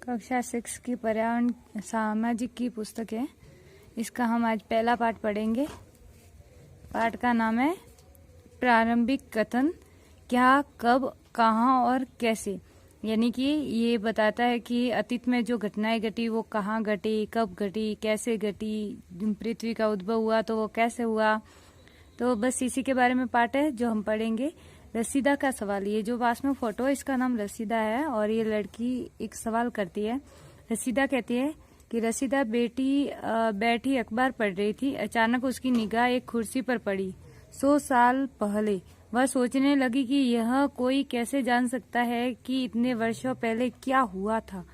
कक्षा 6 की पर्यावरण सामाजिक की पुस्तक है। इसका हम आज पहला पाठ पढ़ेंगे। पाठ का नाम है प्रारंभिक कथन। क्या, कब, कहाँ और कैसे। यानी कि ये बताता है कि अतीत में जो घटनाएं घटी वो कहाँ घटी, कब घटी, कैसे घटी। पृथ्वी का उद्भव हुआ तो वो कैसे हुआ। तो बस इसी के बारे में पाठ है जो हम पढ़ेंगे। रसीदा का सवाल, ये जो पास में फोटो है इसका नाम रसीदा है और ये लड़की एक सवाल करती है। रसीदा कहती है कि रसीदा बैठी अखबार पढ़ रही थी। अचानक उसकी निगाह एक कुर्सी पर पड़ी। 100 साल पहले वह सोचने लगी कि यह कोई कैसे जान सकता है कि इतने वर्षों पहले क्या हुआ था।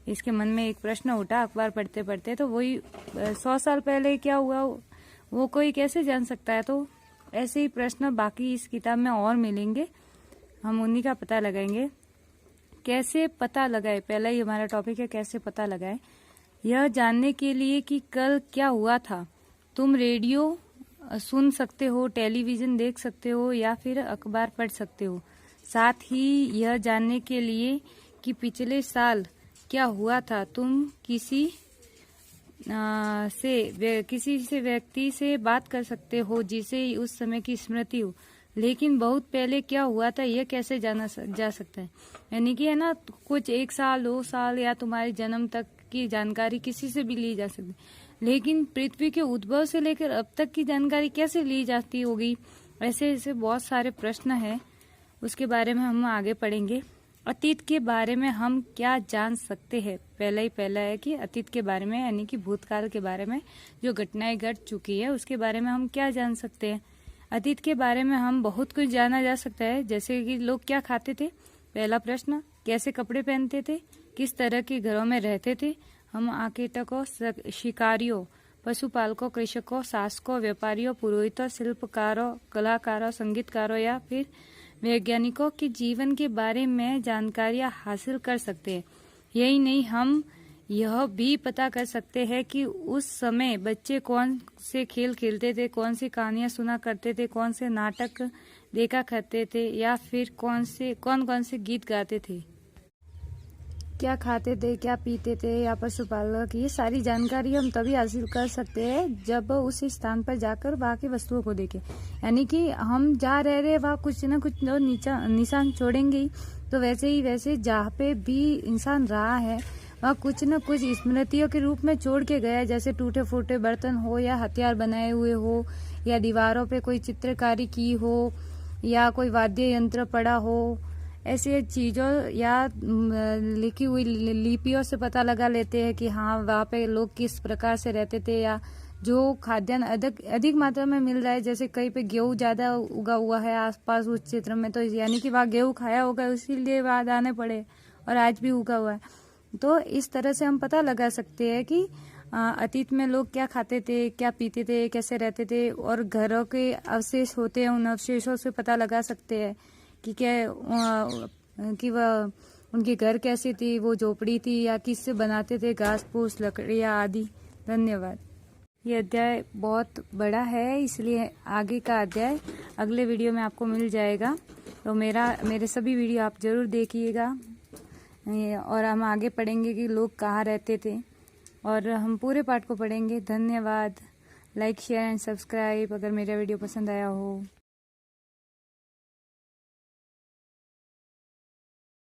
इसके मन में एक प्रश्न उठा अखबार पढ़ते पढ़ते, तो वही 100 साल पहले क्या हुआ वो कोई कैसे जान सकता है। तो ऐसे ही प्रश्न बाकी इस किताब में और मिलेंगे, हम उन्हीं का पता लगाएंगे। कैसे पता लगाए, पहला ही हमारा टॉपिक है कैसे पता लगाए। यह जानने के लिए कि कल क्या हुआ था। तुम रेडियो सुन सकते हो, टेलीविजन देख सकते हो या फिर अखबार पढ़ सकते हो। साथ ही यह जानने के लिए कि पिछले साल क्या हुआ था तुम किसी से व्यक्ति से बात कर सकते हो जिसे उस समय की स्मृति हो। लेकिन बहुत पहले क्या हुआ था यह कैसे जाना जा सकता है। यानी कि है ना, कुछ 1 साल 2 साल या तुम्हारे जन्म तक की जानकारी किसी से भी ली जा सकती है, लेकिन पृथ्वी के उद्भव से लेकर अब तक की जानकारी कैसे ली जाती होगी। ऐसे ऐसे बहुत सारे प्रश्न हैं, उसके बारे में हम आगे पढ़ेंगे। अतीत के बारे में हम क्या जान सकते हैं। पहला है कि अतीत के बारे में, यानी कि भूतकाल के बारे में जो घटनाएं घट चुकी है उसके बारे में हम क्या जान सकते हैं। अतीत के बारे में हम बहुत कुछ जाना जा सकता है, जैसे कि लोग क्या खाते थे, पहला प्रश्न, कैसे कपड़े पहनते थे, किस तरह के घरों में रहते थे। हम आर्किटेक्टों, शिकारियों, पशुपालकों, कृषकों, शासकों, व्यापारियों, पुरोहितों, शिल्पकारों, कलाकारों, संगीतकारों या फिर वैज्ञानिकों के जीवन के बारे में जानकारियां हासिल कर सकते हैं। यही नहीं, हम यह भी पता कर सकते हैं कि उस समय बच्चे कौन से खेल खेलते थे, कौन सी कहानियां सुना करते थे, कौन से नाटक देखा करते थे या फिर कौन कौन से गीत गाते थे, क्या खाते थे, क्या पीते थे या पशुपालक। ये सारी जानकारी हम तभी हासिल कर सकते हैं जब उस स्थान पर जाकर वहाँ की वस्तुओं को देखें। यानी कि हम जहाँ रह रहे वहाँ कुछ न कुछ तो निशान छोड़ेंगे ही। तो वैसे जहाँ पे भी इंसान रहा है वहाँ कुछ न कुछ स्मृतियों के रूप में छोड़ के गया है। जैसे टूटे फूटे बर्तन हो या हथियार बनाए हुए हो या दीवारों पे कोई चित्रकारी की हो या कोई वाद्य यंत्र पड़ा हो। ऐसे चीजों या लिखी हुई लिपियों से पता लगा लेते हैं कि हाँ वहाँ पे लोग किस प्रकार से रहते थे, या जो खाद्यान्न अधिक मात्रा में मिल रहा है, जैसे कहीं पे गेहूं ज्यादा उगा हुआ है आसपास उस क्षेत्र में, तो यानी कि वहाँ गेहूं खाया होगा इसीलिए वहाँ आने पड़े और आज भी उगा हुआ है। तो इस तरह से हम पता लगा सकते हैं कि अतीत में लोग क्या खाते थे, क्या पीते थे, कैसे रहते थे। और घरों के अवशेष होते हैं, उन अवशेषों से पता लगा सकते हैं कि कि वह उनके घर कैसी थी, वो झोपड़ी थी या किससे बनाते थे, घास फूस, लकड़ियाँ आदि। धन्यवाद। ये अध्याय बहुत बड़ा है, इसलिए आगे का अध्याय अगले वीडियो में आपको मिल जाएगा। तो मेरे सभी वीडियो आप जरूर देखिएगा और हम आगे पढ़ेंगे कि लोग कहाँ रहते थे और हम पूरे पाठ को पढ़ेंगे। धन्यवाद। लाइक, शेयर एंड सब्सक्राइब अगर मेरा वीडियो पसंद आया हो।